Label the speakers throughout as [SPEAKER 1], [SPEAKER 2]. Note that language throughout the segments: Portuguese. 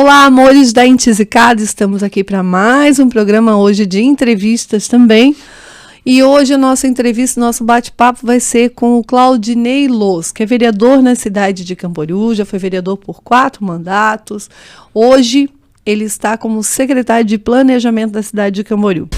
[SPEAKER 1] Olá, amores da Intisicada, estamos aqui para mais um programa hoje de entrevistas também. E hoje a nossa entrevista, nosso bate-papo vai ser com o Claudinei Loos, que é vereador na cidade de Camboriú, já foi vereador por 4 mandatos. Hoje ele está como secretário de Planejamento da cidade de Camboriú.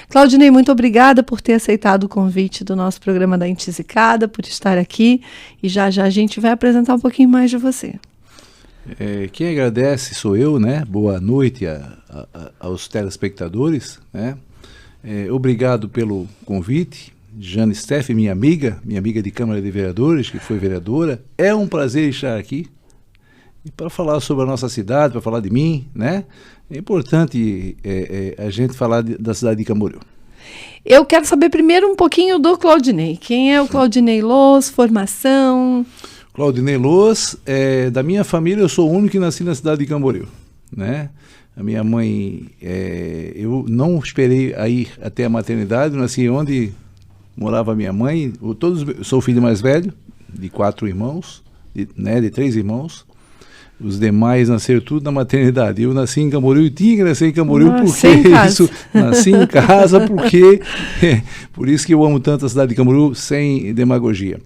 [SPEAKER 1] Claudinei, muito obrigada por ter aceitado o convite do nosso programa da Intisicada, por estar aqui, e já a gente vai apresentar um pouquinho mais de você.
[SPEAKER 2] Quem agradece sou eu, né? Boa noite aos telespectadores, né? Obrigado pelo convite. Jane Steff, minha amiga de Câmara de Vereadores, que foi vereadora. É um prazer estar aqui e para falar sobre a nossa cidade, para falar de mim, né? É importante a gente falar da cidade de Camboriú.
[SPEAKER 1] Eu quero saber primeiro um pouquinho do Claudinei. Quem é o Claudinei Loos? Formação?
[SPEAKER 2] Claudinei Loos, da minha família, eu sou o único que nasci na cidade de Camboriú, né? A minha mãe, eu não esperei a ir até a maternidade, nasci onde morava a minha mãe. Sou o filho mais velho, de 4 irmãos, de 3 irmãos. Os demais nasceram tudo na maternidade. Eu nasci em Camboriú e tinha que nascer em Camboriú nasci em casa porque por isso que eu amo tanto a cidade de Camboriú, sem demagogia.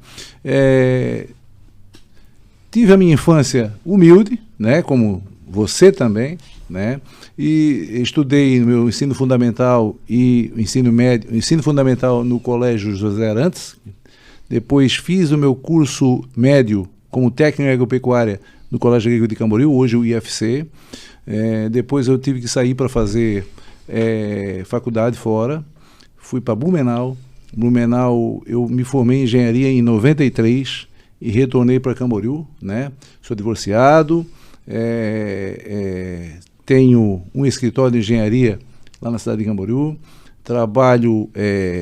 [SPEAKER 2] Tive a minha infância humilde, né, como você também, né, e estudei no meu ensino fundamental e ensino médio, ensino fundamental no Colégio José Arantes. Depois fiz o meu curso médio como técnico em agropecuária no Colégio Agrícola de Camboriú, hoje o IFC. Depois eu tive que sair para fazer faculdade fora. Fui para Blumenau. Blumenau, eu me formei em engenharia em 93 e retornei para Camboriú, né? Sou divorciado, tenho um escritório de engenharia lá na cidade de Camboriú. Trabalho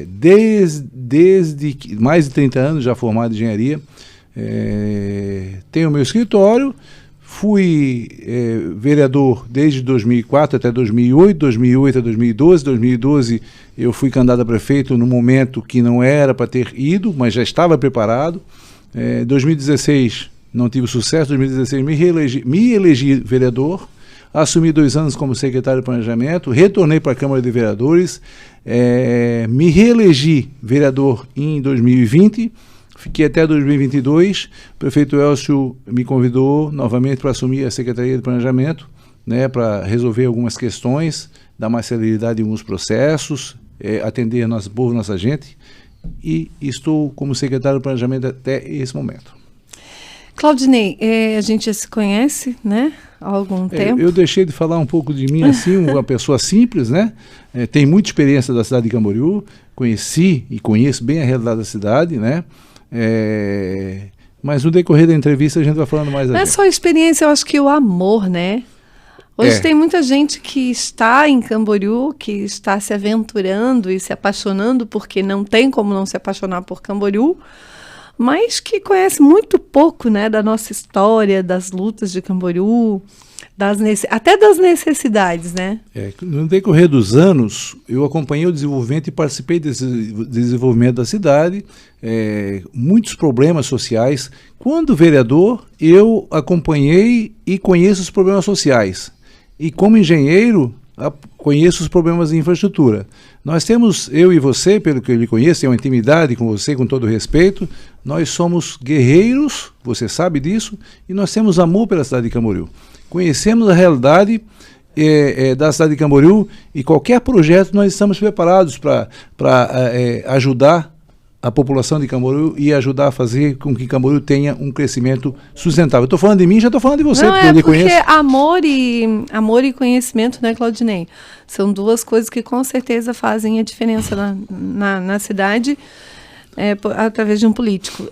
[SPEAKER 2] desde mais de 30 anos já formado em engenharia. Tenho meu escritório, fui vereador desde 2004 até 2008, 2008 a 2012, 2012 eu fui candidato a prefeito no momento que não era para ter ido, mas já estava preparado. 2016 não tive sucesso, 2016 me elegi vereador, assumi 2 anos como secretário de Planejamento, retornei para a Câmara de Vereadores, me reelegi vereador em 2020, fiquei até 2022, o prefeito Elcio me convidou novamente para assumir a Secretaria de Planejamento, né, para resolver algumas questões, dar mais celeridade em alguns processos, atender nosso povo, nossa gente, e estou como secretário de Planejamento até esse momento.
[SPEAKER 1] Claudinei, a gente já se conhece, né, há algum tempo?
[SPEAKER 2] Eu deixei de falar um pouco de mim assim, uma pessoa simples, né? Tenho muita experiência da cidade de Camboriú, conheci e conheço bem a realidade da cidade, né? Mas no decorrer da entrevista a gente vai falando mais.
[SPEAKER 1] Não é só a experiência, eu acho que o amor, né? Hoje tem muita gente que está em Camboriú, que está se aventurando e se apaixonando, porque não tem como não se apaixonar por Camboriú, mas que conhece muito pouco, né, da nossa história, das lutas de Camboriú, até das necessidades, né?
[SPEAKER 2] No decorrer dos anos, eu acompanhei o desenvolvimento e participei desse desenvolvimento da cidade, muitos problemas sociais. Quando vereador, eu acompanhei e conheço os problemas sociais. E como engenheiro, conheço os problemas de infraestrutura. Nós temos, eu e você, pelo que eu lhe conheço, tenho uma intimidade com você, com todo respeito, nós somos guerreiros, você sabe disso, e nós temos amor pela cidade de Camboriú. Conhecemos a realidade da cidade de Camboriú e qualquer projeto nós estamos preparados para ajudar a população de Camboriú e ajudar a fazer com que Camboriú tenha um crescimento sustentável. Estou falando de mim, já estou falando de você,
[SPEAKER 1] porque eu lhe conheço. Amor e conhecimento, né, Claudinei? São duas coisas que com certeza fazem a diferença na cidade através de um político.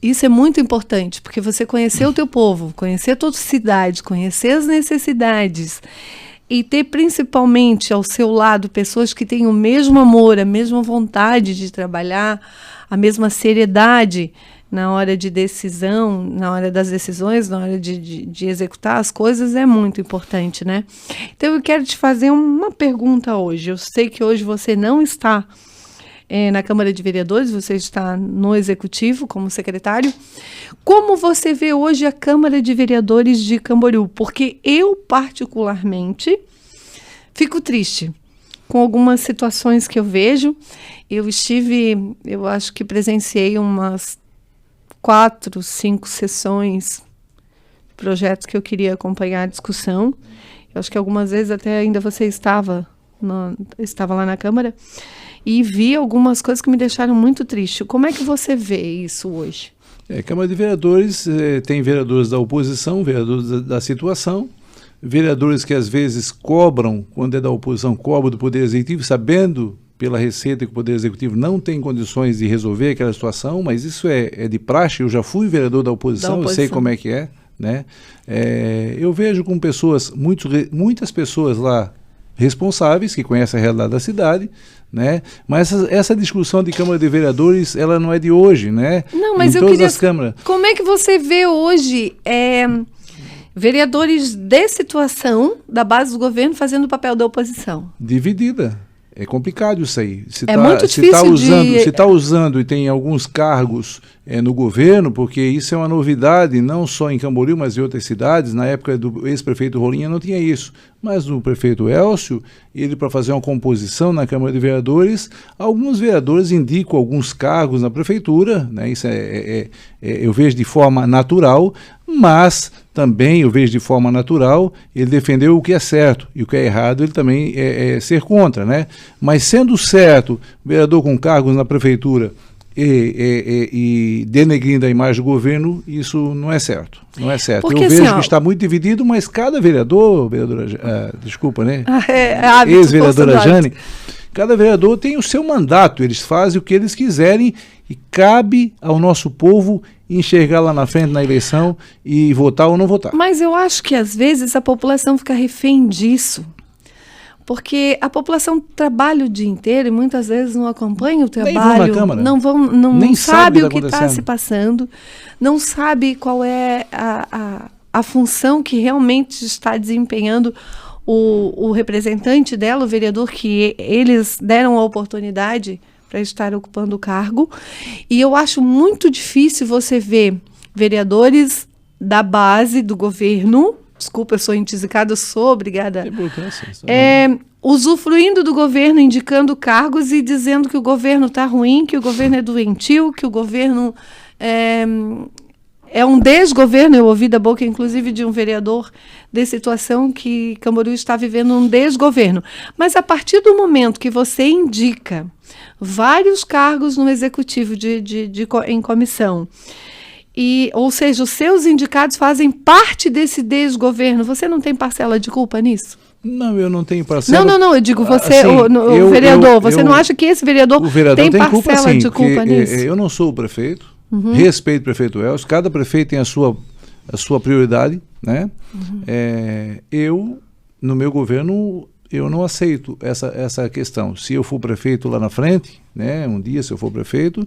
[SPEAKER 1] Isso é muito importante, porque você conhecer o teu povo, conhecer a tua cidade, conhecer as necessidades e ter principalmente ao seu lado pessoas que têm o mesmo amor, a mesma vontade de trabalhar, a mesma seriedade na hora de decisão, na hora das decisões, na hora de executar as coisas, é muito importante, né? Então eu quero te fazer uma pergunta hoje. Eu sei que hoje você não está na Câmara de Vereadores, você está no Executivo como secretário. Como você vê hoje a Câmara de Vereadores de Camboriú? Porque eu, particularmente, fico triste com algumas situações que eu vejo. Eu acho que presenciei umas 4, 5 sessões, projetos que eu queria acompanhar a discussão. Eu acho que algumas vezes até ainda você estava lá na Câmara, e vi algumas coisas que me deixaram muito triste. Como é que você vê isso hoje?
[SPEAKER 2] Câmara de Vereadores tem vereadores da oposição, vereadores da situação, vereadores que às vezes cobram, quando é da oposição, cobram do Poder Executivo, sabendo pela Receita que o Poder Executivo não tem condições de resolver aquela situação, mas isso é de praxe. Eu já fui vereador da oposição, eu sei como é que é, né? Eu vejo com pessoas, muitas pessoas lá responsáveis, que conhecem a realidade da cidade, né? Mas essa discussão de Câmara de Vereadores, ela não é de hoje, né?
[SPEAKER 1] Não, mas como é que você vê hoje vereadores de situação da base do governo fazendo o papel da oposição?
[SPEAKER 2] Dividida. É complicado isso aí.
[SPEAKER 1] Muito difícil
[SPEAKER 2] se está usando e tem alguns cargos no governo, porque isso é uma novidade, não só em Camboriú, mas em outras cidades. Na época do ex-prefeito Rolinha não tinha isso. Mas o prefeito Elcio, ele, para fazer uma composição na Câmara de Vereadores, alguns vereadores indicam alguns cargos na prefeitura, né? Isso eu vejo de forma natural, mas também eu vejo de forma natural ele defendeu o que é certo, e o que é errado ele também ser contra, né? Mas sendo certo, vereador com cargos na prefeitura e denegrindo a imagem do governo, isso não é certo. Não é certo.
[SPEAKER 1] Porque,
[SPEAKER 2] eu vejo que está muito dividido, mas cada vereadora, desculpa, né? Ex-vereadora Jane, cada vereador tem o seu mandato, eles fazem o que eles quiserem e cabe ao nosso povo enxergar lá na frente na eleição e votar ou não votar.
[SPEAKER 1] Mas eu acho que às vezes a população fica refém disso. Porque a população trabalha o dia inteiro e muitas vezes não acompanha o trabalho,
[SPEAKER 2] nem vão na Câmara.
[SPEAKER 1] Não sabe o que está se passando, não sabe qual é a função que realmente está desempenhando o representante dela, o vereador que eles deram a oportunidade para estar ocupando o cargo. E eu acho muito difícil você ver vereadores da base do governo, desculpa, eu sou intisicada, eu sou obrigada, usufruindo do governo, indicando cargos e dizendo que o governo está ruim, que o governo é doentio, que o governo é um desgoverno. Eu ouvi da boca, inclusive, de um vereador de situação que Camboriú está vivendo um desgoverno. Mas a partir do momento que você indica vários cargos no executivo em comissão, ou seja, os seus indicados fazem parte desse desgoverno, você não tem parcela de culpa nisso?
[SPEAKER 2] Não, eu não tenho parcela.
[SPEAKER 1] Não, eu digo você, assim, o vereador, você não acha que esse vereador tem parcela
[SPEAKER 2] culpa, sim,
[SPEAKER 1] de culpa nisso?
[SPEAKER 2] Eu não sou o prefeito, respeito o prefeito Elcio, cada prefeito tem a sua prioridade, né? Eu, no meu governo, eu não aceito essa questão. Se eu for prefeito lá na frente, né, um dia se eu for prefeito,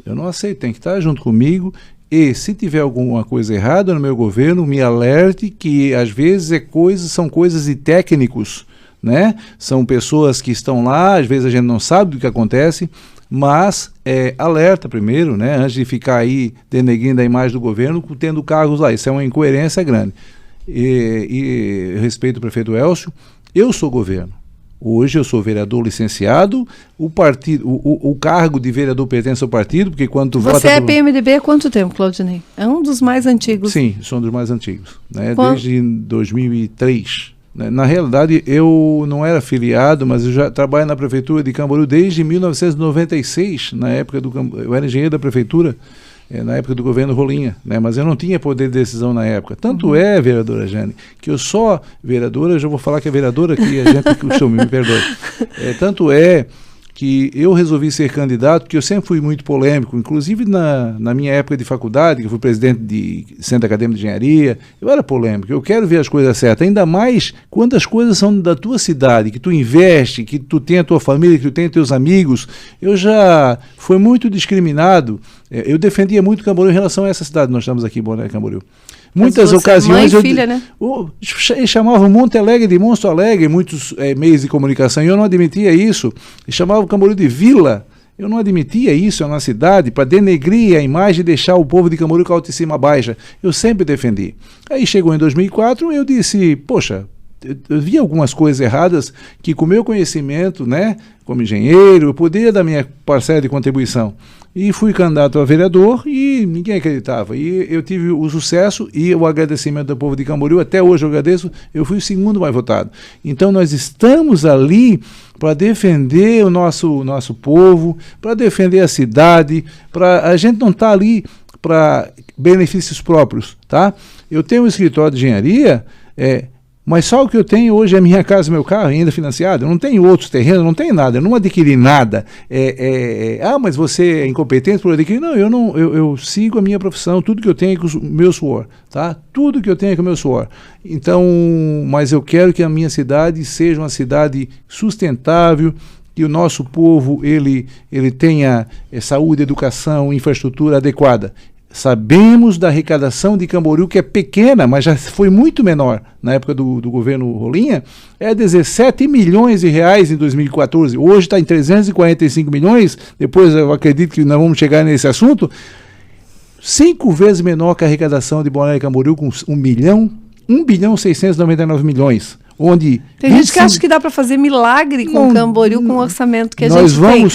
[SPEAKER 2] eu não aceito, tem que estar junto comigo. E se tiver alguma coisa errada no meu governo, me alerte, que às vezes são coisas de técnicos, né? São pessoas que estão lá, às vezes a gente não sabe do que acontece, mas alerta primeiro, né? Antes de ficar aí denegrindo a imagem do governo, tendo cargos lá. Isso é uma incoerência grande. E respeito o prefeito Elcio, eu sou governo. Hoje eu sou vereador licenciado, o cargo de vereador pertence ao partido, porque quando tu vota...
[SPEAKER 1] Você é PMDB há quanto tempo, Claudinei? É um dos mais antigos.
[SPEAKER 2] Sim, sou um dos mais antigos, né? Desde 2003. Né? Na realidade, eu não era filiado, mas eu já trabalho na prefeitura de Camboriú desde 1996, na época eu era engenheiro da prefeitura, na época do governo Rolinha, né? Mas eu não tinha poder de decisão na época. Tanto vereadora Jane, que eu só vereadora, eu já vou falar que é vereadora, que a gente costume, me perdoe. Tanto é que eu resolvi ser candidato, porque eu sempre fui muito polêmico, inclusive na minha época de faculdade, que eu fui presidente de Centro Acadêmico de Engenharia, eu era polêmico, eu quero ver as coisas certas, ainda mais quando as coisas são da tua cidade, que tu investe, que tu tem a tua família, que tu tem teus amigos. Eu já fui muito discriminado, eu defendia muito Camboriú em relação a essa cidade, nós estamos aqui em Balneário Camboriú. Muitas ocasiões
[SPEAKER 1] mãe e filha, né?
[SPEAKER 2] Eles chamavam Monte Alegre de Monstro Alegre, muitos meios de comunicação, e eu não admitia isso. Eles chamavam Camboriú de vila, eu não admitia isso na cidade, para denegrir a imagem e deixar o povo de Camboriú com a autoestima baixa. Eu sempre defendi. Aí chegou em 2004, eu disse, poxa, eu vi algumas coisas erradas que com o meu conhecimento, né, como engenheiro, eu poderia dar minha parcela de contribuição. E fui candidato a vereador e ninguém acreditava. E eu tive o sucesso e o agradecimento do povo de Camboriú, até hoje eu agradeço, eu fui o segundo mais votado. Então nós estamos ali para defender o nosso povo, para defender a cidade, a gente não está ali para benefícios próprios, tá? Eu tenho um escritório de engenharia, mas só o que eu tenho hoje é a minha casa e meu carro, ainda financiado. Eu não tenho outros terrenos, não tenho nada, eu não adquiri nada. Mas você é incompetente por adquirir? Não, eu sigo a minha profissão, tudo que eu tenho é com o meu suor, tá? Tudo que eu tenho é com o meu suor. Então, mas eu quero que a minha cidade seja uma cidade sustentável, que o nosso povo ele tenha saúde, educação, infraestrutura adequada. Sabemos da arrecadação de Camboriú, que é pequena, mas já foi muito menor na época do governo Rolinha, 17 milhões de reais em 2014, hoje está em 345 milhões, depois eu acredito que nós vamos chegar nesse assunto, 5 vezes menor que a arrecadação de Balneário Camboriú, com 1 bilhão 699 milhões. Onde
[SPEAKER 1] tem gente que acha que dá para fazer milagre com Camboriú, com o orçamento que a gente tem.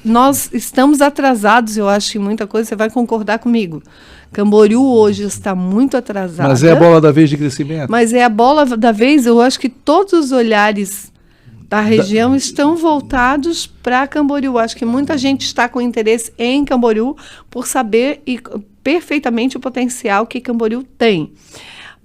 [SPEAKER 1] Nós estamos atrasados, eu acho, em muita coisa, você vai concordar comigo. Camboriú hoje está muito atrasada.
[SPEAKER 2] Mas é a bola da vez de crescimento.
[SPEAKER 1] Mas é a bola da vez, eu acho que todos os olhares da região estão voltados para Camboriú. Acho que muita gente está com interesse em Camboriú por saber perfeitamente o potencial que Camboriú tem.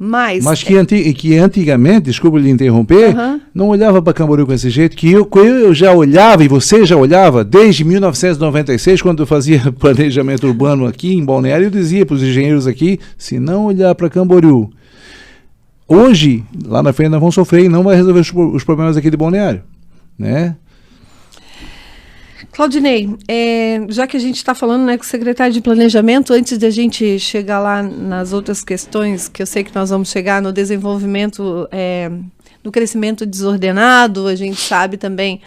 [SPEAKER 1] Mas
[SPEAKER 2] que antigamente, desculpa lhe interromper, não olhava para Camboriú com esse jeito, que eu já olhava, e você já olhava, desde 1996, quando eu fazia planejamento urbano aqui em Balneário, eu dizia para os engenheiros aqui, se não olhar para Camboriú, hoje, lá na frente nós vamos sofrer e não vai resolver os problemas aqui de Balneário, né?
[SPEAKER 1] Claudinei, já que a gente está falando, né, com o secretário de Planejamento, antes de a gente chegar lá nas outras questões, que eu sei que nós vamos chegar no desenvolvimento, no crescimento desordenado, a gente sabe também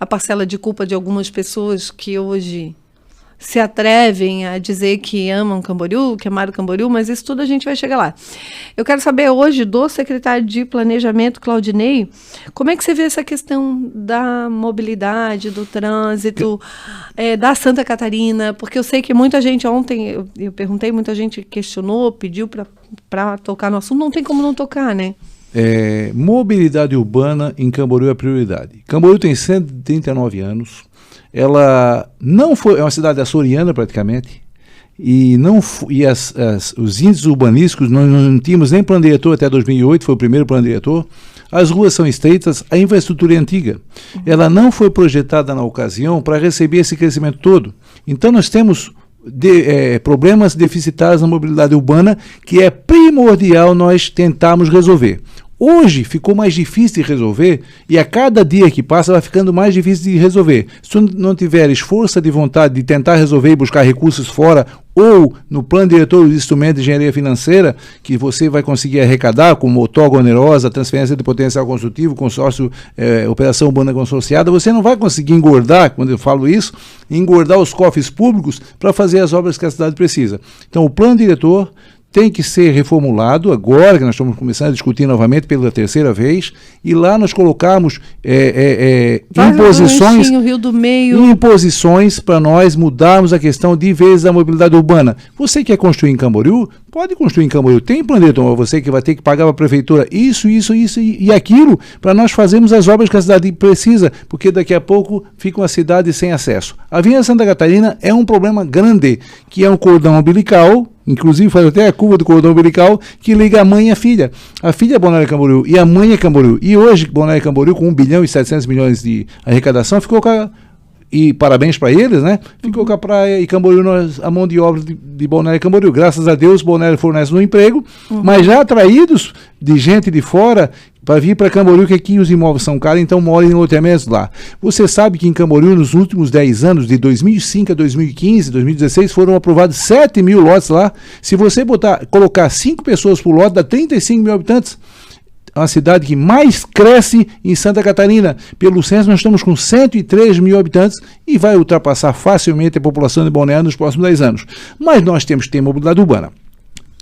[SPEAKER 1] a parcela de culpa de algumas pessoas que hoje se atrevem a dizer que amam Camboriú, que amaram Camboriú, mas isso tudo a gente vai chegar lá. Eu quero saber hoje do secretário de Planejamento, Claudinei, como é que você vê essa questão da mobilidade, do trânsito, da Santa Catarina, porque eu sei que muita gente ontem, eu perguntei, muita gente questionou, pediu para tocar no assunto, não tem como não tocar, né?
[SPEAKER 2] Mobilidade urbana em Camboriú é prioridade. Camboriú tem 139 anos, ela não foi, é uma cidade açoriana praticamente, e os índices urbanísticos, nós não tínhamos nem plano diretor até 2008, foi o primeiro plano diretor, as ruas são estreitas, a infraestrutura é antiga, ela não foi projetada na ocasião para receber esse crescimento todo. Então nós temos problemas deficitários na mobilidade urbana, que é primordial nós tentarmos resolver. Hoje ficou mais difícil de resolver e a cada dia que passa vai ficando mais difícil de resolver. Se tu não tiveres força de vontade de tentar resolver e buscar recursos fora ou no plano diretor do instrumento de engenharia financeira que você vai conseguir arrecadar, como outorga onerosa, transferência de potencial construtivo, consórcio, operação urbana consorciada, você não vai conseguir engordar, quando eu falo isso, engordar os cofres públicos para fazer as obras que a cidade precisa. Então o plano diretor tem que ser reformulado agora, que nós estamos começando a discutir novamente pela terceira vez, e lá nós colocamos imposições para nós mudarmos a questão de vez da mobilidade urbana. Você quer construir em Camboriú? Pode construir em Camboriú. Tem plano diretor, você que vai ter que pagar para a prefeitura isso e aquilo, para nós fazermos as obras que a cidade precisa, porque daqui a pouco fica uma cidade sem acesso. A Avenida Santa Catarina é um problema grande, que é um cordão umbilical, inclusive faz até a curva do cordão umbilical, que liga a mãe e a filha. A filha é Balneário Camboriú e a mãe é Camboriú. E hoje, Balneário Camboriú, com 1 bilhão e 700 milhões de arrecadação, ficou com e parabéns para eles, né? Ficou com a praia e Camboriú, a mão de obra de Balneário Camboriú. Graças a Deus, Balneário fornece um emprego, mas já atraídos de gente de fora para vir para Camboriú, que aqui os imóveis são caros, então moram em loteamentos lá. Você sabe que em Camboriú, nos últimos 10 anos, de 2005 a 2015, 2016, foram aprovados 7 mil lotes lá. Se você colocar 5 pessoas por lote, dá 35 mil habitantes. É uma cidade que mais cresce em Santa Catarina. Pelo censo, nós estamos com 103 mil habitantes e vai ultrapassar facilmente a população de Balneário nos próximos 10 anos. Mas nós temos que ter mobilidade urbana.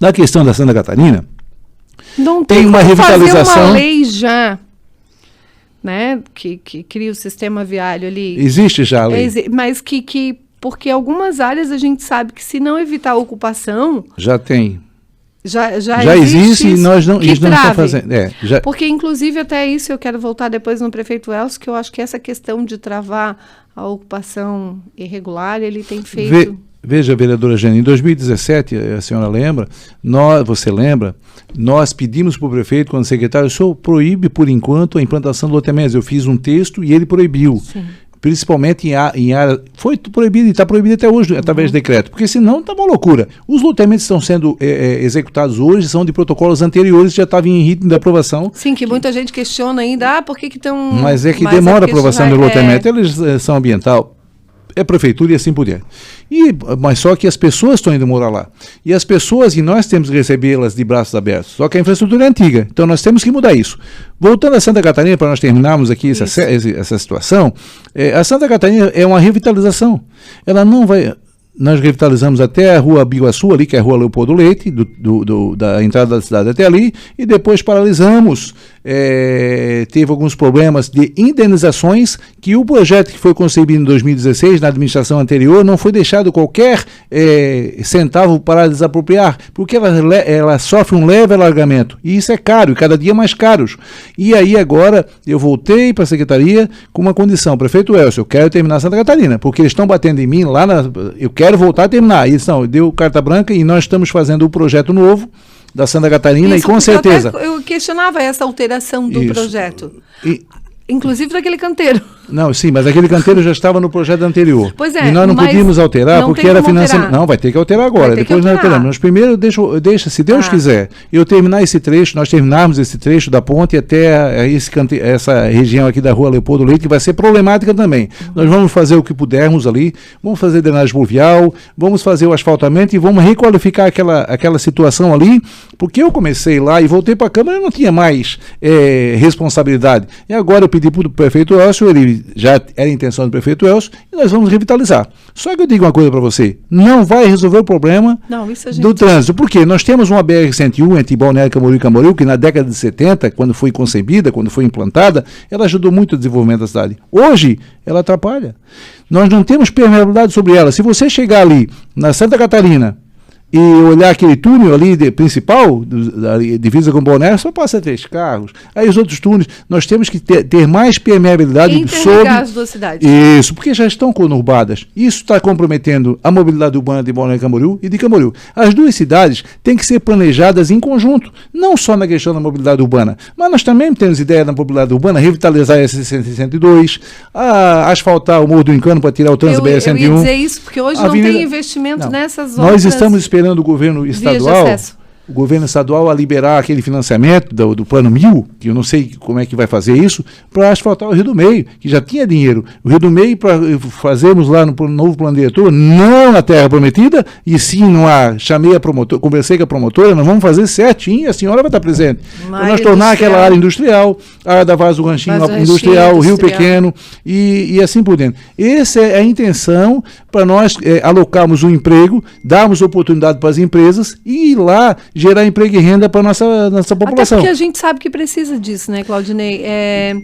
[SPEAKER 2] Na questão da Santa Catarina,
[SPEAKER 1] não
[SPEAKER 2] tem uma revitalização.
[SPEAKER 1] Fazer uma lei já, né, que cria o sistema viário ali.
[SPEAKER 2] Existe já a lei.
[SPEAKER 1] Mas porque algumas áreas a gente sabe que se não evitar a ocupação... Já tem. Já existe e nós não estamos fazendo. Porque, inclusive, até isso eu quero voltar depois no prefeito Elcio, que eu acho que essa questão de travar a ocupação irregular, ele tem feito...
[SPEAKER 2] Veja, vereadora Jane, em 2017, a senhora lembra, você lembra, nós pedimos para o prefeito, quando secretário, o senhor proíbe, por enquanto, a implantação de loteamentos. Eu fiz um texto e ele proibiu. Sim. Principalmente em área... Foi proibido e está proibido até hoje, através de decreto, porque senão está uma loucura. Os loteamentos estão sendo executados hoje, são de protocolos anteriores, já estavam em ritmo de aprovação.
[SPEAKER 1] Sim, que muita gente questiona ainda, por que estão...
[SPEAKER 2] Mas é que demora a aprovação do loteamento, eles são ambiental. É prefeitura e assim por diante. Mas só que as pessoas estão indo morar lá. E as pessoas, e nós temos que recebê-las de braços abertos. Só que a infraestrutura é antiga. Então nós temos que mudar isso. Voltando a Santa Catarina, para nós terminarmos aqui essa situação, a Santa Catarina é uma revitalização. Ela não vai... Nós revitalizamos até a rua Biguaçu, ali, que é a rua Leopoldo Leite, da entrada da cidade até ali, e depois paralisamos. Teve alguns problemas de indenizações, que o projeto que foi concebido em 2016, na administração anterior, não foi deixado qualquer centavo para desapropriar, porque ela sofre um leve alargamento, e isso é caro, e cada dia mais caros. E aí agora eu voltei para a secretaria com uma condição: prefeito Elcio, eu quero terminar Santa Catarina, porque eles estão batendo em mim lá eu quero voltar a terminar. Eles deu carta branca e nós estamos fazendo um projeto novo da Santa Catarina, isso, e com certeza...
[SPEAKER 1] Eu questionava essa alteração do projeto. Inclusive daquele canteiro.
[SPEAKER 2] Não, sim, mas aquele canteiro já estava no projeto anterior.
[SPEAKER 1] Pois é,
[SPEAKER 2] e nós não podíamos alterar porque era financiamento. Não, vai ter que alterar agora, depois nós alteramos. Mas primeiro deixa, se Deus quiser, eu terminar esse trecho, nós terminarmos esse trecho da ponte até essa região aqui da rua Leopoldo Leite, que vai ser problemática também. Nós vamos fazer o que pudermos ali, vamos fazer drenagem pluvial, vamos fazer o asfaltamento e vamos requalificar aquela situação ali, porque eu comecei lá e voltei para a Câmara e não tinha mais responsabilidade. E agora eu pedi para o prefeito Elcio, ele já era a intenção do prefeito Elcio, e nós vamos revitalizar. Só que eu digo uma coisa para você, não vai resolver o problema do trânsito, porque nós temos uma BR-101 entre Balneário Camboriú e Camboriú, que na década de 70, quando foi concebida, quando foi implantada, ela ajudou muito o desenvolvimento da cidade. Hoje, ela atrapalha. Nós não temos permeabilidade sobre ela. Se você chegar ali, na Santa Catarina, e olhar aquele túnel ali principal, da divisa com Balneário, só passa 3 carros. Aí os outros túneis, nós temos que ter mais permeabilidade sobre...
[SPEAKER 1] as duas cidades.
[SPEAKER 2] Isso, porque já estão conurbadas. Isso está comprometendo a mobilidade urbana de Balneário Camboriú e de Camboriú. As duas cidades têm que ser planejadas em conjunto, não só na questão da mobilidade urbana, mas nós também temos ideia da mobilidade urbana, revitalizar a SC-102, asfaltar o Morro do Encano para tirar o trânsito BR-101.
[SPEAKER 1] Eu ia dizer isso, porque hoje não tem investimento nessas obras.
[SPEAKER 2] Nós estamos esperando o governo estadual a liberar aquele financiamento do Plano 1000, que eu não sei como é que vai fazer isso, para asfaltar o Rio do Meio, que já tinha dinheiro. O Rio do Meio, para fazermos lá no novo plano diretor, não na terra prometida, e sim no ar. Chamei a promotora, conversei com a promotora, nós vamos fazer certinho, a senhora vai estar presente. Para nós tornar aquela área industrial, a área da Vaz do Ranchinho industrial, o Rio Pequeno, e assim por dentro. Essa é a intenção para nós alocarmos um emprego, darmos oportunidade para as empresas e ir lá gerar emprego e renda para a nossa população.
[SPEAKER 1] Até porque a gente sabe que precisa disso, né, Claudinei?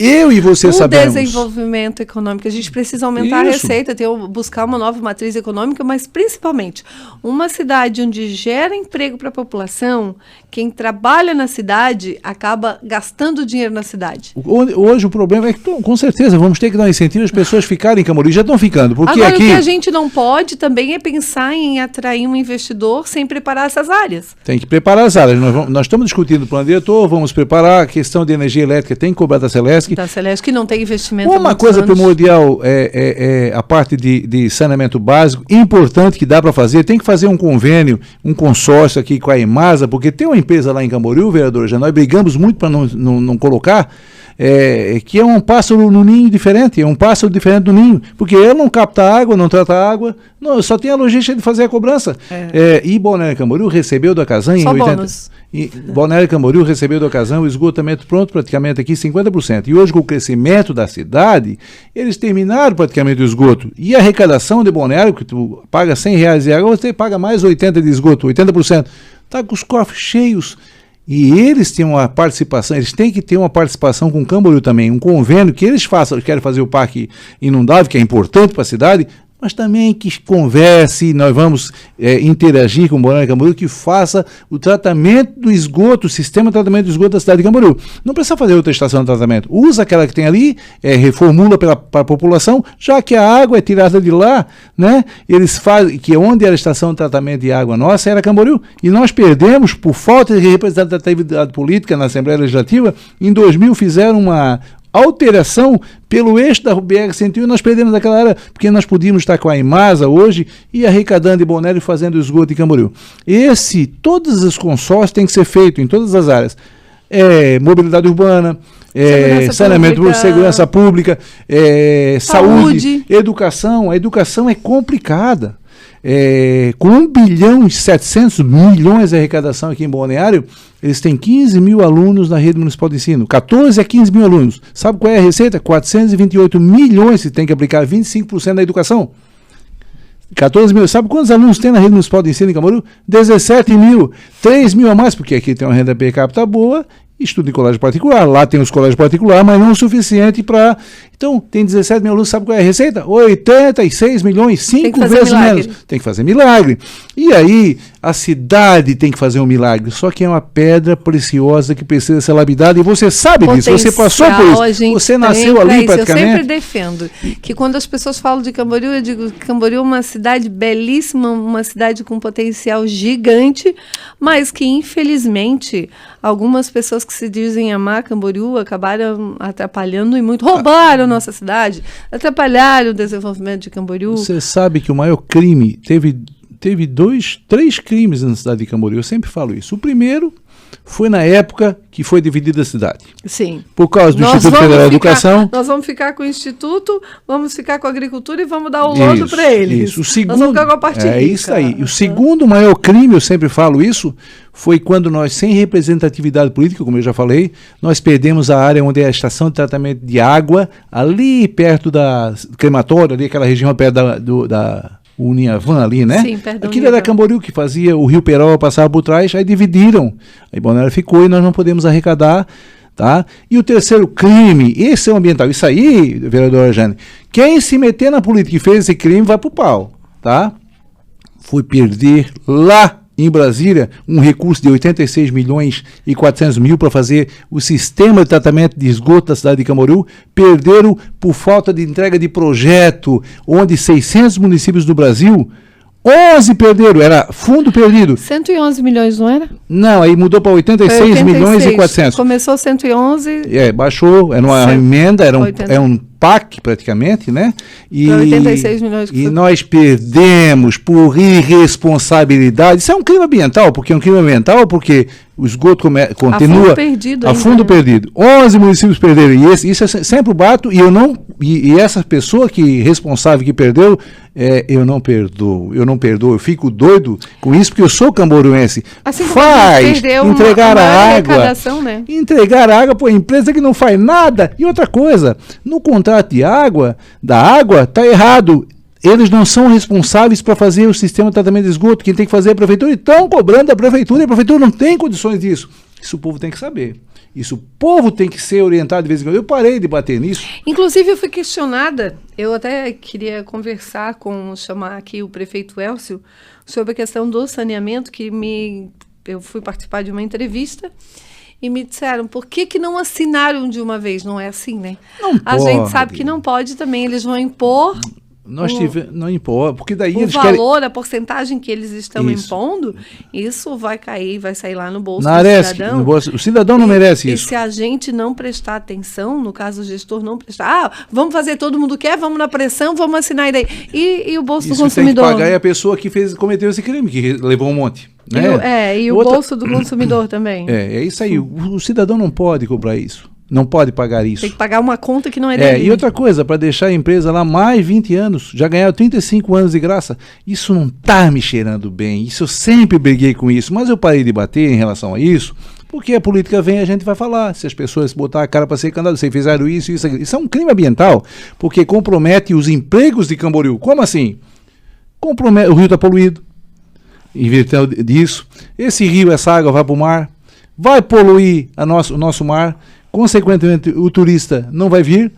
[SPEAKER 2] Eu e você sabemos.
[SPEAKER 1] O desenvolvimento econômico, a gente precisa aumentar a receita, buscar uma nova matriz econômica, mas principalmente uma cidade onde gera emprego para a população, quem trabalha na cidade acaba gastando dinheiro na cidade.
[SPEAKER 2] Hoje o problema é que, com certeza, vamos ter que dar incentivo às pessoas ficarem em Camboriú, já estão ficando. Porque
[SPEAKER 1] agora,
[SPEAKER 2] aqui...
[SPEAKER 1] o que a gente não pode também é pensar em atrair um investidor sem preparar essas áreas.
[SPEAKER 2] Tem que preparar. preparar as áreas. Nós estamos discutindo o plano diretor, vamos preparar a questão de energia elétrica, tem que cobrar da Celesc.
[SPEAKER 1] Da Celesc, que não tem investimento.
[SPEAKER 2] Uma coisa primordial é a parte de saneamento básico, importante que dá para fazer, tem que fazer um convênio, um consórcio aqui com a EMASA, porque tem uma empresa lá em Camboriú, vereador, já nós brigamos muito para não colocar, que é um pássaro no ninho diferente, é um pássaro diferente do ninho, porque ele não capta água, não trata água, não, só tem a logística de fazer a cobrança. E Balneário Camboriú recebeu da Casan em 80%. Balneário Camboriú recebeu da Casan o esgotamento pronto praticamente aqui 50%. E hoje, com o crescimento da cidade, eles terminaram praticamente o esgoto. E a arrecadação de Balneário, que tu paga R$100 de água, você paga mais 80% de esgoto, 80%. Está com os cofres cheios. E eles têm uma participação, eles têm que ter uma participação com o Camboriú também, um convênio que eles querem fazer o parque inundável, que é importante para a cidade, mas também que converse, nós vamos interagir com o Balneário Camboriú, que faça o tratamento do esgoto, o sistema de tratamento do esgoto da cidade de Camboriú. Não precisa fazer outra estação de tratamento, usa aquela que tem ali, reformula para a população, já que a água é tirada de lá, né? Eles fazem, que onde era a estação de tratamento de água nossa era Camboriú, e nós perdemos, por falta de representatividade política na Assembleia Legislativa, em 2000 fizeram uma alteração pelo eixo da BR-101, nós perdemos aquela área, porque nós podíamos estar com a EMASA hoje e arrecadando em Balneário e fazendo o esgoto em Camboriú. Todos os consórcios têm que ser feitos em todas as áreas. Mobilidade urbana, saneamento público, segurança pública, saúde, educação. A educação é complicada. Com 1,7 bilhão de arrecadação aqui em Balneário, eles têm 15 mil alunos na rede municipal de ensino, 14 a 15 mil alunos. Sabe qual é a receita? 428 milhões se tem que aplicar 25% da educação. 14 mil. Sabe quantos alunos tem na rede municipal de ensino em Camboriú? 17 mil. 3 mil a mais, porque aqui tem uma renda per capita boa, estuda em colégio particular. Lá tem os colégios particulares, mas não o suficiente para... Então, tem 17 mil alunos, sabe qual é a receita? 86 milhões, 5 vezes menos. Tem que fazer milagre. E aí, a cidade tem que fazer um milagre. Só que é uma pedra preciosa que precisa ser lapidada. E você sabe disso, você passou por isso. Você nasceu ali praticamente.
[SPEAKER 1] Eu sempre defendo que quando as pessoas falam de Camboriú, eu digo que Camboriú é uma cidade belíssima, uma cidade com potencial gigante, mas que, infelizmente, algumas pessoas que se dizem amar Camboriú acabaram atrapalhando e muito, roubaram nossa cidade, atrapalharam o desenvolvimento de Camboriú.
[SPEAKER 2] Você sabe que o maior crime, teve 3 crimes na cidade de Camboriú, eu sempre falo isso. O primeiro foi na época que foi dividida a cidade.
[SPEAKER 1] Sim.
[SPEAKER 2] Por causa do Instituto Federal de Educação.
[SPEAKER 1] Nós vamos ficar com o Instituto, vamos ficar com a agricultura e vamos dar o lodo para eles.
[SPEAKER 2] Isso. O segundo,
[SPEAKER 1] nós vamos ficar com a parte rica.
[SPEAKER 2] Isso aí. E o segundo maior crime, eu sempre falo isso, foi quando nós, sem representatividade política, como eu já falei, nós perdemos a área onde é a estação de tratamento de água, ali perto da crematória, ali aquela região perto da Uniavan ali, né?
[SPEAKER 1] Sim, perto da
[SPEAKER 2] Aquilo era Camboriú, que fazia o Rio Peró passava por trás, aí dividiram. Aí Balneário ficou e nós não podemos arrecadar, tá? E o terceiro crime, esse é o ambiental. Isso aí, vereadora Jane, quem se meter na política e fez esse crime vai pro pau, tá? Foi perder lá em Brasília um recurso de 86 milhões e 400 mil para fazer o sistema de tratamento de esgoto da cidade de Camboriú, perderam por falta de entrega de projeto, onde 600 municípios do Brasil, 11 perderam, era fundo perdido.
[SPEAKER 1] 111 milhões, não era?
[SPEAKER 2] Não, aí mudou para 86 milhões e 400.
[SPEAKER 1] Começou 111.
[SPEAKER 2] Baixou, era uma emenda, era um PAC praticamente, né?
[SPEAKER 1] E 86 milhões.
[SPEAKER 2] E nós perdemos por irresponsabilidade. Isso é um crime ambiental, porque o esgoto continua
[SPEAKER 1] a fundo perdido.
[SPEAKER 2] 11 municípios perderam. E isso é sempre o bato, e essa pessoa responsável que perdeu, eu não perdoo, eu fico doido com isso, porque eu sou camboriense.
[SPEAKER 1] Assim
[SPEAKER 2] faz entregar a água,
[SPEAKER 1] né?
[SPEAKER 2] Entregar a água para uma empresa que não faz nada. E outra coisa, no contrato da água, está errado. Eles não são responsáveis para fazer o sistema de tratamento de esgoto. Quem tem que fazer é a prefeitura, e estão cobrando a prefeitura, e a prefeitura não tem condições disso. Isso o povo tem que saber. Isso o povo tem que ser orientado de vez em quando. Eu parei de bater nisso.
[SPEAKER 1] Inclusive, eu fui questionada, eu até queria conversar chamar aqui o prefeito Elcio, sobre a questão do saneamento, eu fui participar de uma entrevista, e me disseram, por que não assinaram de uma vez? Não é assim, né?
[SPEAKER 2] Não
[SPEAKER 1] a
[SPEAKER 2] pode.
[SPEAKER 1] gente sabe que não pode também, eles vão impor
[SPEAKER 2] não importa, porque daí
[SPEAKER 1] o
[SPEAKER 2] eles
[SPEAKER 1] valor,
[SPEAKER 2] querem...
[SPEAKER 1] a porcentagem que eles estão impondo, isso vai cair, vai sair lá no bolso
[SPEAKER 2] do cidadão. O cidadão não merece isso.
[SPEAKER 1] E se a gente não prestar atenção, no caso o gestor não prestar, vamos fazer, todo mundo quer, vamos na pressão, vamos assinar e daí. E o bolso do consumidor?
[SPEAKER 2] Tem que pagar a pessoa que cometeu esse crime, que levou um monte. Né?
[SPEAKER 1] E o bolso do consumidor também.
[SPEAKER 2] É isso aí. O cidadão não pode cobrar isso. Não pode pagar isso.
[SPEAKER 1] Tem que pagar uma conta que não é dele.
[SPEAKER 2] E outra coisa, para deixar a empresa lá mais 20 anos, já ganharam 35 anos de graça, isso não está me cheirando bem. Isso eu sempre briguei com isso, mas eu parei de bater em relação a isso, porque a política vem e a gente vai falar. Se as pessoas botar a cara para ser candidato, vocês fizeram isso, isso é um crime ambiental, porque compromete os empregos de Camboriú. Como assim? Compromete, o rio está poluído, invertendo disso. Esse rio, essa água vai para o mar, vai poluir o nosso mar. Consequentemente, o turista não vai vir,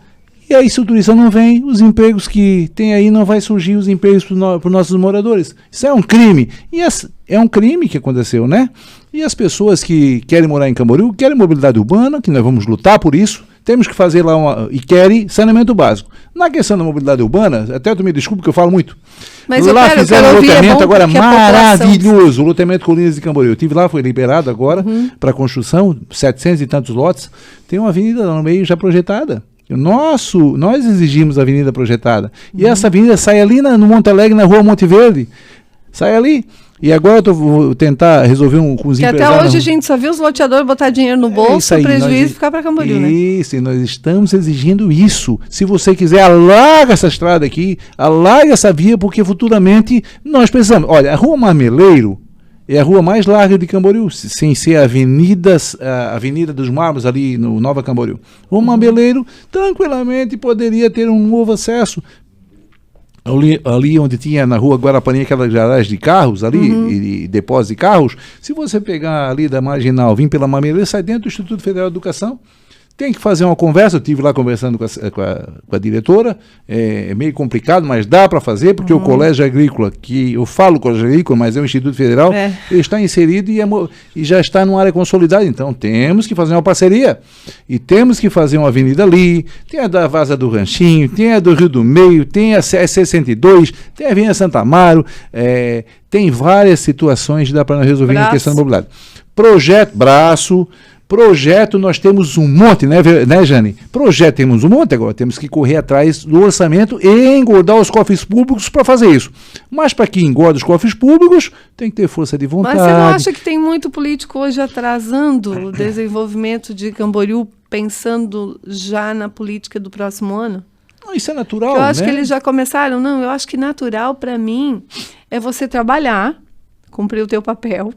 [SPEAKER 2] e aí se o turista não vem, os empregos que tem aí não vai surgir os empregos para os nossos moradores. Isso é um crime, e é um crime que aconteceu, né? E as pessoas que querem morar em Camboriú, querem mobilidade urbana, que nós vamos lutar por isso, temos que fazer lá e querem saneamento básico. Na questão da mobilidade urbana, até tu me desculpa que eu falo muito,
[SPEAKER 1] mas
[SPEAKER 2] lá fizeram um loteamento agora maravilhoso, o loteamento Colinas de Camboriú. Eu estive lá, foi liberado agora para construção, 700 e tantos lotes. Tem uma avenida lá no meio já projetada. Nós exigimos a avenida projetada. E essa avenida sai ali no Monte Alegre, na rua Monte Verde. Sai ali. E agora eu vou tentar resolver com os empresários.
[SPEAKER 1] Até hoje a gente só viu os loteadores botar dinheiro no bolso, prejuízo e ficar para Camboriú, né?
[SPEAKER 2] Isso, e nós estamos exigindo isso. Se você quiser, alarga essa estrada aqui, alarga essa via, porque futuramente nós precisamos. Olha, a Rua Marmeleiro é a rua mais larga de Camboriú, sem ser a Avenida dos Mármores, ali no Nova Camboriú. Rua Marmeleiro, tranquilamente, poderia ter um novo acesso. Ali onde tinha na rua Guarapani aquela garagem de carros ali, e depósito de carros, se você pegar ali da Marginal, vir pela Marmeleiro, sai dentro do Instituto Federal de Educação. Tem que fazer uma conversa, eu estive lá conversando com a diretora, é meio complicado, mas dá para fazer, porque o Colégio Agrícola, que eu falo Colégio Agrícola, mas é um Instituto Federal, ele está inserido e já está numa área consolidada, então temos que fazer uma parceria, e temos que fazer uma avenida ali, tem a da Vaza do Ranchinho, tem a do Rio do Meio, tem a C62, tem a Avenida Santa Amaro, tem várias situações que dá para resolver em questão da mobilidade. Projeto, nós temos um monte, né, Jane? Projeto temos um monte agora, temos que correr atrás do orçamento e engordar os cofres públicos para fazer isso. Mas para que engorda os cofres públicos, tem que ter força de vontade.
[SPEAKER 1] Mas você não acha que tem muito político hoje atrasando o desenvolvimento de Camboriú, pensando já na política do próximo ano?
[SPEAKER 2] Não, isso é natural,
[SPEAKER 1] eu acho
[SPEAKER 2] né?
[SPEAKER 1] que eles já começaram. Não, eu acho que natural para mim é você trabalhar, cumprir o teu papel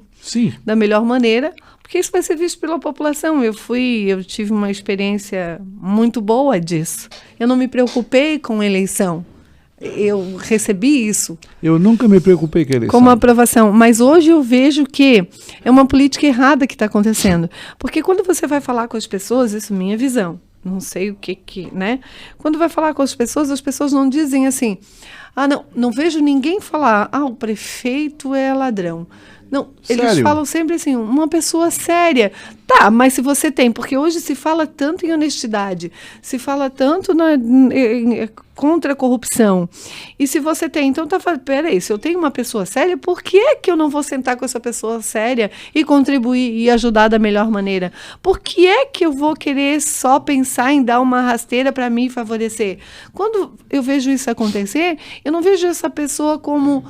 [SPEAKER 1] da melhor maneira, porque isso vai ser visto pela população. Eu tive uma experiência muito boa disso. Eu não me preocupei com a eleição. Eu recebi isso.
[SPEAKER 2] Eu nunca me preocupei com a eleição.
[SPEAKER 1] Como aprovação. Mas hoje eu vejo que é uma política errada que está acontecendo. Porque quando você vai falar com as pessoas, isso é minha visão, não sei o que, né? Quando vai falar com as pessoas não dizem assim, não vejo ninguém falar, o prefeito é ladrão. Não, eles falam sempre assim, uma pessoa séria. Tá, mas se você tem, porque hoje se fala tanto em honestidade, se fala tanto contra a corrupção. E se você tem, então peraí, se eu tenho uma pessoa séria, por que é que eu não vou sentar com essa pessoa séria e contribuir e ajudar da melhor maneira? Por que é que eu vou querer só pensar em dar uma rasteira para me favorecer? Quando eu vejo isso acontecer, eu não vejo essa pessoa como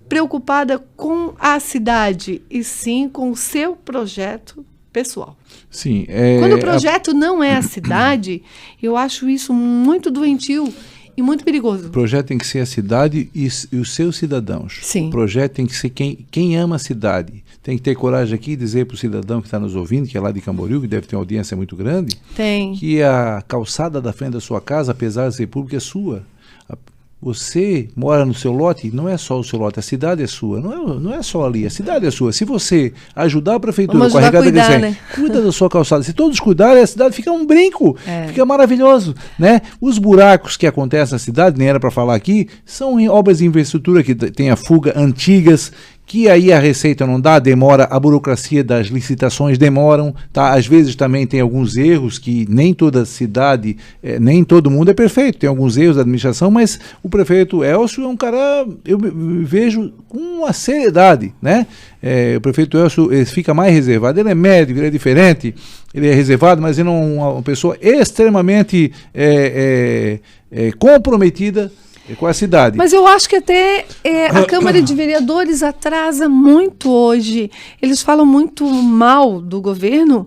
[SPEAKER 1] preocupada com a cidade, e sim com o seu projeto pessoal.
[SPEAKER 2] Sim.
[SPEAKER 1] Quando o projeto não é a cidade, eu acho isso muito doentio e muito perigoso.
[SPEAKER 2] O projeto tem que ser a cidade e os seus cidadãos.
[SPEAKER 1] Sim.
[SPEAKER 2] O projeto tem que ser quem ama a cidade. Tem que ter coragem aqui de dizer para o cidadão que está nos ouvindo, que é lá de Camboriú, que deve ter uma audiência muito grande, que a calçada da frente da sua casa, apesar de ser pública, é sua. Você mora no seu lote, não é só o seu lote, a cidade é sua, não é só ali, a cidade é sua. Se você ajudar a prefeitura a cuidar, né? Cuida da sua calçada. Se todos cuidarem, a cidade fica um brinco, fica maravilhoso, né? Os buracos que acontecem na cidade, nem era para falar aqui, são em obras de infraestrutura que tem a fuga antigas, que aí a receita não dá, demora, a burocracia das licitações demoram, tá? Às vezes também tem alguns erros que nem toda cidade, nem todo mundo é perfeito, tem alguns erros da administração, mas o prefeito Elcio é um cara, eu vejo com uma seriedade, né? O prefeito Elcio fica mais reservado, ele é médico, ele é diferente, ele é reservado, mas ele é uma pessoa extremamente comprometida com a cidade.
[SPEAKER 1] Mas eu acho que até a Câmara de Vereadores atrasa muito hoje. Eles falam muito mal do governo,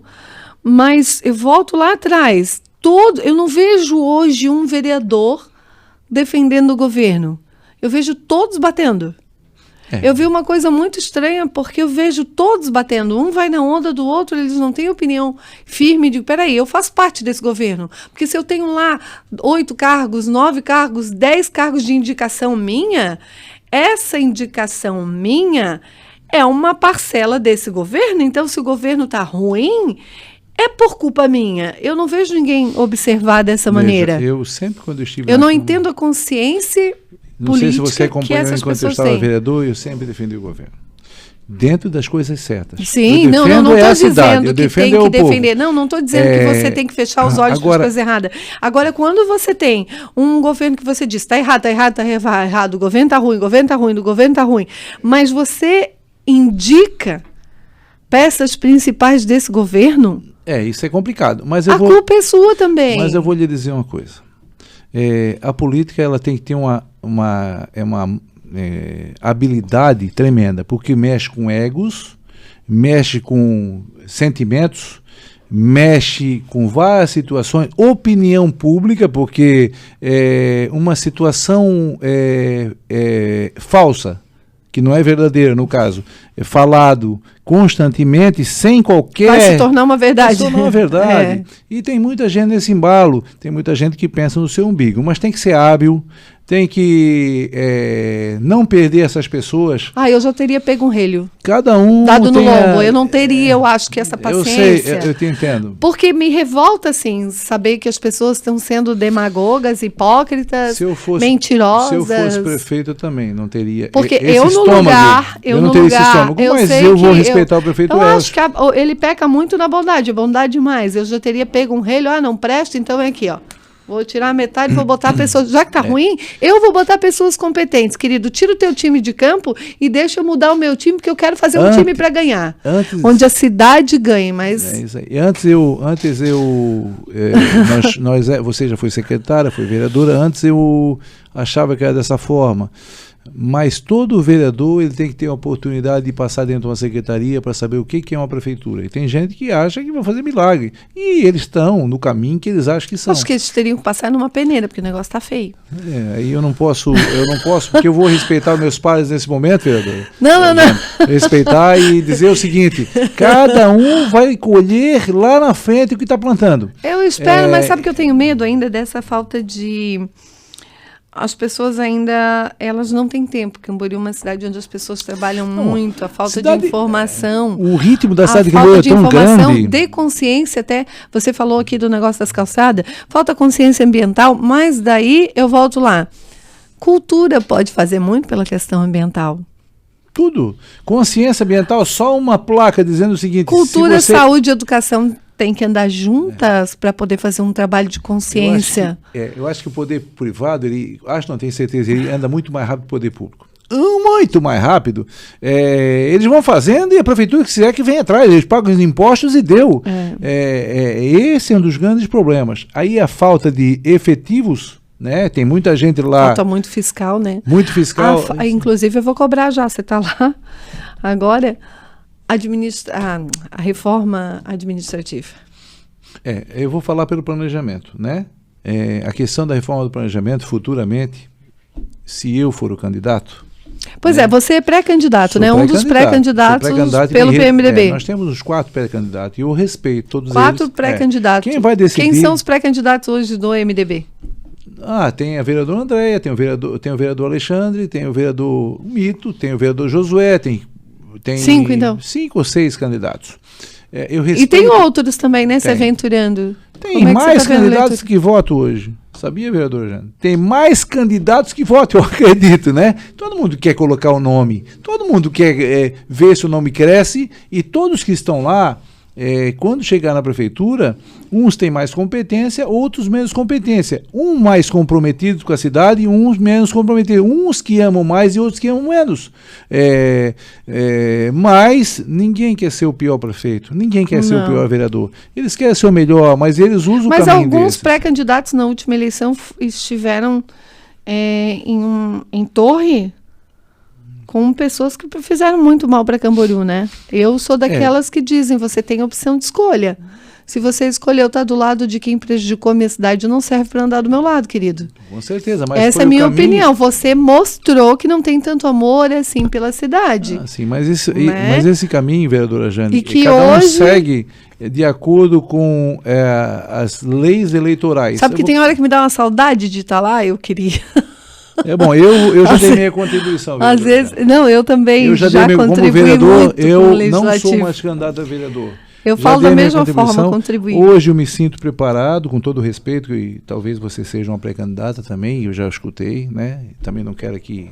[SPEAKER 1] mas eu volto lá atrás. Eu não vejo hoje um vereador defendendo o governo. Eu vejo todos batendo. Eu vi uma coisa muito estranha, porque eu vejo todos batendo. Um vai na onda do outro, eles não têm opinião firme. Digo, peraí, eu faço parte desse governo. Porque se eu tenho lá 8 cargos, 9 cargos, 10 cargos de indicação minha, essa indicação minha é uma parcela desse governo. Então, se o governo está ruim, é por culpa minha. Eu não vejo ninguém observar dessa maneira.
[SPEAKER 2] Eu sempre, quando estive
[SPEAKER 1] Eu não entendo a consciência
[SPEAKER 2] não sei se você acompanhou
[SPEAKER 1] enquanto
[SPEAKER 2] eu estava vereador, eu sempre defendi o governo. Dentro das coisas certas.
[SPEAKER 1] Sim, não estou dizendo que tem que defender. Não estou dizendo que você tem que fechar os olhos para as coisas erradas. Agora, quando você tem um governo que você diz, está errado, o governo está ruim, o governo está ruim, mas você indica peças principais desse governo...
[SPEAKER 2] isso é complicado. Mas
[SPEAKER 1] a culpa é sua também.
[SPEAKER 2] Mas eu vou lhe dizer uma coisa. A política ela tem que ter uma habilidade tremenda, porque mexe com egos, mexe com sentimentos, mexe com várias situações, opinião pública, porque uma situação falsa, que não é verdadeira no caso, é falado constantemente, sem qualquer...
[SPEAKER 1] Vai se tornar uma verdade.
[SPEAKER 2] Vai se tornar uma verdade. E tem muita gente nesse embalo, tem muita gente que pensa no seu umbigo, mas tem que ser hábil, tem que não perder essas pessoas.
[SPEAKER 1] Eu já teria pego um relho.
[SPEAKER 2] Cada um
[SPEAKER 1] dado no lombo. Eu não teria, eu acho que essa paciência.
[SPEAKER 2] Eu te entendo.
[SPEAKER 1] Porque me revolta, assim, saber que as pessoas estão sendo demagogas, hipócritas, mentirosas.
[SPEAKER 2] Se eu fosse prefeito, eu também não teria
[SPEAKER 1] porque
[SPEAKER 2] esse estômago.
[SPEAKER 1] Eu não teria esse estômago,
[SPEAKER 2] mas eu vou respeitar o prefeito Elcio.
[SPEAKER 1] Eu acho que ele peca muito na bondade demais. Eu já teria pego um relho, não presta, então é aqui, ó. Vou tirar metade, vou botar pessoas... Já que tá ruim, eu vou botar pessoas competentes. Querido, tira o teu time de campo e deixa eu mudar o meu time, porque eu quero fazer um time para ganhar. Onde a cidade ganhe, mas...
[SPEAKER 2] isso aí. Você já foi secretária, foi vereadora. Antes eu achava que era dessa forma. Mas todo vereador ele tem que ter a oportunidade de passar dentro de uma secretaria para saber o que é uma prefeitura. E tem gente que acha que vai fazer milagre. E eles estão no caminho que eles acham que são.
[SPEAKER 1] Acho que eles teriam que passar numa peneira, porque o negócio está feio.
[SPEAKER 2] Aí eu não posso, porque eu vou respeitar meus pais nesse momento, vereador.
[SPEAKER 1] Não.
[SPEAKER 2] Respeitar e dizer o seguinte: cada um vai colher lá na frente o que está plantando.
[SPEAKER 1] Eu espero, mas sabe que eu tenho medo ainda dessa falta de... As pessoas ainda, elas não têm tempo. Camboriú é uma cidade onde as pessoas trabalham muito, a falta de informação.
[SPEAKER 2] O ritmo da cidade de Camboriú é tão grande.
[SPEAKER 1] De consciência, até você falou aqui do negócio das calçadas, falta consciência ambiental, mas daí eu volto lá. Cultura pode fazer muito pela questão ambiental.
[SPEAKER 2] Tudo. Consciência ambiental, só uma placa dizendo o seguinte...
[SPEAKER 1] Cultura, saúde e educação tem que andar juntas para poder fazer um trabalho de consciência.
[SPEAKER 2] Eu acho que o poder privado, não tenho certeza, ele anda muito mais rápido que o poder público. Muito mais rápido. Eles vão fazendo e a prefeitura que quiser que vem atrás, eles pagam os impostos e deu. Esse é um dos grandes problemas. Aí a falta de efetivos, né? Tem muita gente lá...
[SPEAKER 1] Falta muito fiscal, né?
[SPEAKER 2] Muito fiscal.
[SPEAKER 1] Inclusive eu vou cobrar já, você está lá agora... a reforma administrativa.
[SPEAKER 2] Eu vou falar pelo planejamento, né? A questão da reforma do planejamento, futuramente, se eu for o candidato...
[SPEAKER 1] Pois você é pré-candidato, né? Um dos pré-candidatos pelo PMDB.
[SPEAKER 2] Nós temos os 4 pré-candidatos e eu respeito todos
[SPEAKER 1] 4 pré-candidatos.
[SPEAKER 2] Quem vai decidir...
[SPEAKER 1] Quem são os pré-candidatos hoje do MDB?
[SPEAKER 2] Tem a vereadora Andréia, tem o vereador Alexandre, tem o vereador Mito, tem o vereador Josué, tem
[SPEAKER 1] 5, então.
[SPEAKER 2] 5 ou 6 candidatos.
[SPEAKER 1] E tem outros também, né? Se aventurando.
[SPEAKER 2] Tem mais candidatos que votam hoje. Sabia, vereador Jane? Tem mais candidatos que votam, eu acredito, né? Todo mundo quer colocar o nome, todo mundo quer ver se o nome cresce, e todos que estão lá, quando chegar na prefeitura, uns têm mais competência, outros menos competência. Um mais comprometido com a cidade e uns menos comprometidos. Uns que amam mais e outros que amam menos. Mas ninguém quer ser o pior prefeito, ninguém quer ser o pior vereador. Eles querem ser o melhor, mas eles usam o caminho deles. Mas
[SPEAKER 1] alguns pré-candidatos na última eleição estiveram em torre com pessoas que fizeram muito mal para Camboriú, né? Eu sou daquelas que dizem, você tem opção de escolha. Se você escolheu estar do lado de quem prejudicou a minha cidade, não serve para andar do meu lado, querido.
[SPEAKER 2] Com certeza. Mas
[SPEAKER 1] essa é a minha opinião. Você mostrou que não tem tanto amor assim pela cidade.
[SPEAKER 2] Sim, mas esse caminho, vereadora Jane,
[SPEAKER 1] e que
[SPEAKER 2] cada um segue de acordo com as leis eleitorais.
[SPEAKER 1] Sabe que tem hora que me dá uma saudade de estar lá? Eu queria...
[SPEAKER 2] bom, eu já dei minha contribuição.
[SPEAKER 1] Às vezes, não, eu também
[SPEAKER 2] eu já dei como vereador, eu não sou mais candidato a vereador.
[SPEAKER 1] Eu falo da mesma forma, contribuir.
[SPEAKER 2] Hoje eu me sinto preparado, com todo o respeito, e talvez você seja uma pré-candidata também, eu já escutei, né? Também não quero aqui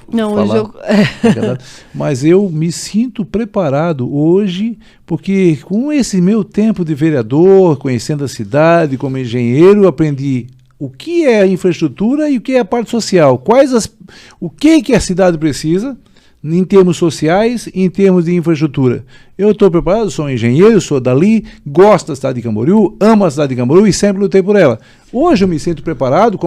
[SPEAKER 2] falar, mas eu me sinto preparado hoje, porque com esse meu tempo de vereador, conhecendo a cidade, como engenheiro, aprendi o que é a infraestrutura e o que é a parte social. O que a cidade precisa em termos sociais e em termos de infraestrutura. Eu estou preparado, sou um engenheiro, sou dali, gosto da cidade de Camboriú, amo a cidade de Camboriú e sempre lutei por ela. Hoje eu me sinto preparado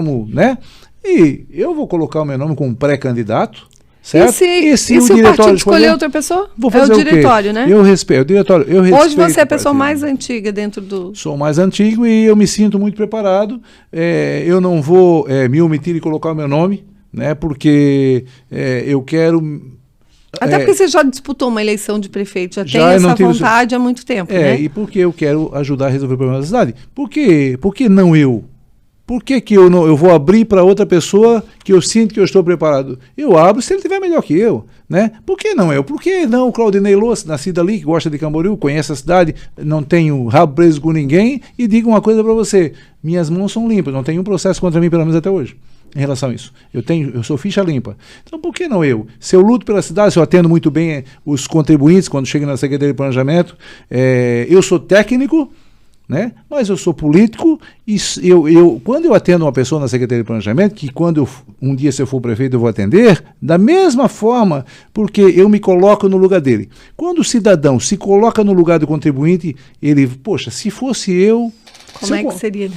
[SPEAKER 2] e eu vou colocar o meu nome como pré-candidato. Certo?
[SPEAKER 1] E se o partido escolher outra pessoa?
[SPEAKER 2] Vou fazer
[SPEAKER 1] o diretório, né?
[SPEAKER 2] Eu respeito o diretório.
[SPEAKER 1] Hoje você é a pessoa mais antiga dentro do...
[SPEAKER 2] Sou mais antigo e eu me sinto muito preparado. Eu não vou me omitir de colocar o meu nome, né? Porque eu quero...
[SPEAKER 1] Até porque você já disputou uma eleição de prefeito, já tem essa vontade há muito tempo, né?
[SPEAKER 2] E porque eu quero ajudar a resolver o problema da cidade. Por que não eu? Por que eu vou abrir para outra pessoa que eu sinto que eu estou preparado? Eu abro se ele estiver melhor que eu, né? Por que não eu? Por que não o Claudinei Louça, nascido ali, que gosta de Camboriú, conhece a cidade, não tenho rabo preso com ninguém, e digo uma coisa para você, minhas mãos são limpas, não tem um processo contra mim, pelo menos até hoje, em relação a isso. Eu sou ficha limpa. Então por que não eu? Se eu luto pela cidade, se eu atendo muito bem os contribuintes quando chegam na Secretaria de Planejamento, eu sou técnico, né? Mas eu sou político e quando eu atendo uma pessoa na Secretaria de Planejamento, que um dia se eu for prefeito eu vou atender, da mesma forma, porque eu me coloco no lugar dele. Quando o cidadão se coloca no lugar do contribuinte, ele, poxa, se fosse eu...
[SPEAKER 1] Como é que seria?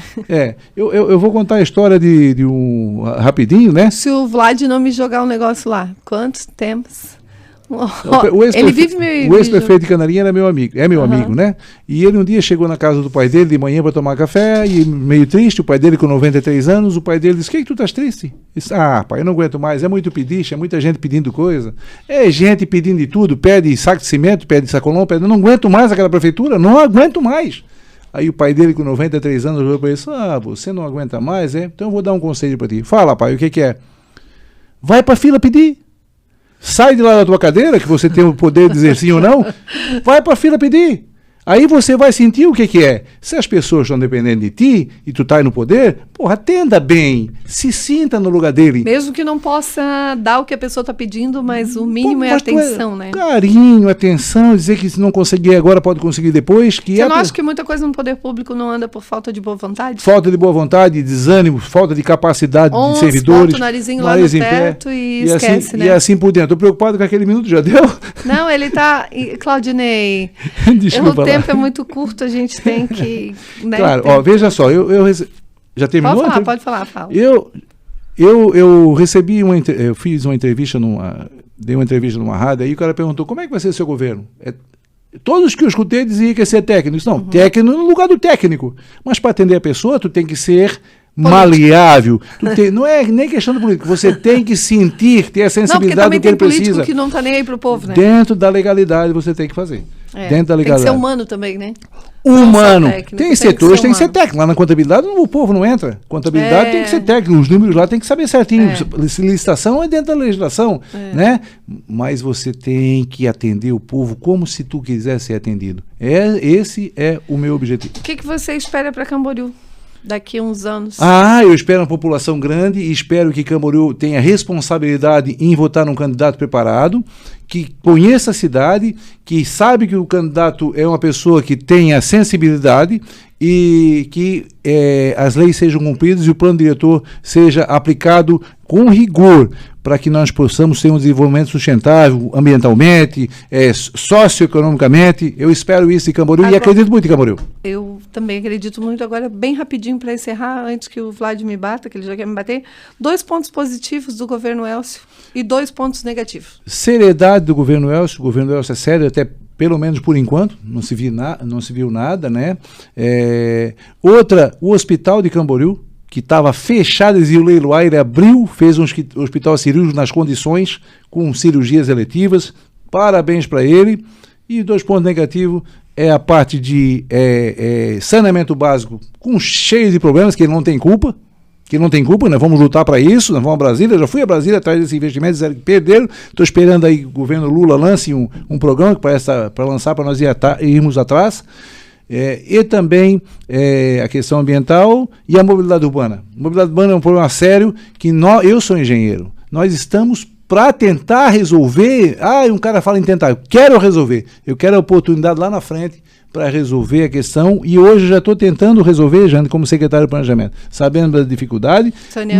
[SPEAKER 2] Eu vou contar a história de um rapidinho, né?
[SPEAKER 1] Se o Vlad não me jogar um negócio lá, quantos tempos...
[SPEAKER 2] O ex-prefeito de Canarinha era meu amigo, é meu amigo, né? E ele um dia chegou na casa do pai dele de manhã para tomar café, e meio triste, o pai dele com 93 anos, o pai dele disse, que tu estás triste? Disse, pai, eu não aguento mais, é muito pediche, é muita gente pedindo coisa, é gente pedindo de tudo, pede saco de cimento, pede sacolão, eu não aguento mais aquela prefeitura, não aguento mais. Aí o pai dele com 93 anos olhou para ele e disse, você não aguenta mais, Então eu vou dar um conselho para ti. Fala, pai, o que é? Vai para a fila pedir. Sai de lá da tua cadeira, que você tem o poder de dizer sim ou não, vai para a fila pedir. Aí você vai sentir o que é. Se as pessoas estão dependendo de ti e tu tá aí no poder, atenda bem, se sinta no lugar dele.
[SPEAKER 1] Mesmo que não possa dar o que a pessoa está pedindo, mas o mínimo é atenção, né?
[SPEAKER 2] Carinho, atenção, dizer que se não conseguir agora pode conseguir depois.
[SPEAKER 1] Você não acha que muita coisa no poder público não anda por falta de boa vontade?
[SPEAKER 2] Falta de boa vontade, desânimo, falta de capacidade de servidores.
[SPEAKER 1] Bota o narizinho lá no teto e esquece,
[SPEAKER 2] assim,
[SPEAKER 1] né?
[SPEAKER 2] E assim por dentro. Estou preocupado com aquele minuto, já deu?
[SPEAKER 1] Não, ele tá... Claudinei,
[SPEAKER 2] desculpa lá.
[SPEAKER 1] O tempo é muito curto, a gente tem que... Né,
[SPEAKER 2] claro, veja só, já terminou?
[SPEAKER 1] Pode falar, fala.
[SPEAKER 2] Eu recebi eu fiz uma entrevista dei uma entrevista numa rádio, aí o cara perguntou, como é que vai ser o seu governo? Todos que eu escutei diziam que ia ser técnico. Não, técnico no lugar do técnico. Mas para atender a pessoa, tu tem que ser maleável. Não é nem questão do político. Você tem que sentir, ter a sensibilidade do que ele precisa.
[SPEAKER 1] Não, porque também tem político que não está nem aí pro povo, né?
[SPEAKER 2] Dentro da legalidade você tem que fazer. Dentro da legalidade.
[SPEAKER 1] Tem que ser humano também, né?
[SPEAKER 2] Humano. Tem setores, tem que ser técnico. Lá na contabilidade o povo não entra. Contabilidade tem que ser técnico. Os números lá tem que saber certinho. Licitação é dentro da legislação, né? Mas você tem que atender o povo como se tu quisesse ser atendido. Esse é o meu objetivo.
[SPEAKER 1] O que você espera para Camboriú? daqui a uns anos?
[SPEAKER 2] Eu espero uma população grande e espero que Camboriú tenha responsabilidade em votar num candidato preparado, que conheça a cidade, que sabe que o candidato é uma pessoa que tenha sensibilidade e que as leis sejam cumpridas e o plano diretor seja aplicado com rigor, para que nós possamos ter um desenvolvimento sustentável ambientalmente, socioeconomicamente. Eu espero isso em Camboriú e acredito muito em Camboriú.
[SPEAKER 1] Eu também acredito muito. Agora, bem rapidinho para encerrar, antes que o Vlad me bata, que ele já quer me bater, 2 pontos positivos do governo Elcio e 2 pontos negativos.
[SPEAKER 2] Seriedade do governo Elcio. O governo Elcio é sério, até pelo menos por enquanto, não se viu nada, né? Outra, o hospital de Camboriú, que estava fechado, eles iam leiloar, ele abriu, fez um hospital cirúrgico nas condições, com cirurgias eletivas, parabéns para ele. E 2 pontos negativos é a parte de saneamento básico, cheio de problemas, que ele não tem culpa, nós vamos lutar para isso, nós vamos a Brasília, já fui a Brasília atrás desse investimento, disseram que perderam, estou esperando aí que o governo Lula lance um programa para lançar, para nós irmos atrás. E também a questão ambiental e a mobilidade urbana. A mobilidade urbana é um problema sério que eu sou engenheiro. Nós estamos para tentar resolver. Um cara fala em tentar, eu quero resolver. Eu quero a oportunidade lá na frente para resolver a questão e hoje eu já estou tentando resolver, Jane, como secretário de planejamento, sabendo da dificuldade,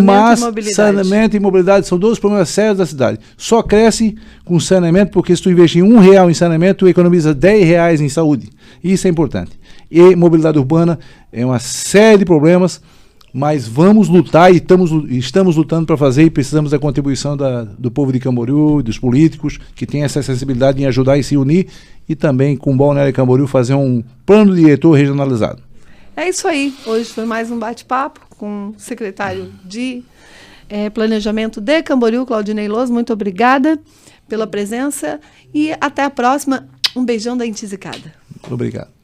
[SPEAKER 2] mas saneamento e mobilidade são 2 problemas sérios da cidade. Só cresce com saneamento porque se tu investir R$1 em saneamento, tu economiza R$10 em saúde. Isso é importante. E mobilidade urbana é uma série de problemas, mas vamos lutar e estamos lutando para fazer e precisamos da contribuição do povo de Camboriú, dos políticos, que tem essa sensibilidade em ajudar e se unir e também com o Balneário Camboriú fazer um plano diretor regionalizado.
[SPEAKER 1] É isso aí. Hoje foi mais um bate-papo com o secretário de Planejamento de Camboriú, Claudinei Loz. Muito obrigada pela presença e até a próxima. Um beijão da Intisicada.
[SPEAKER 2] Obrigado.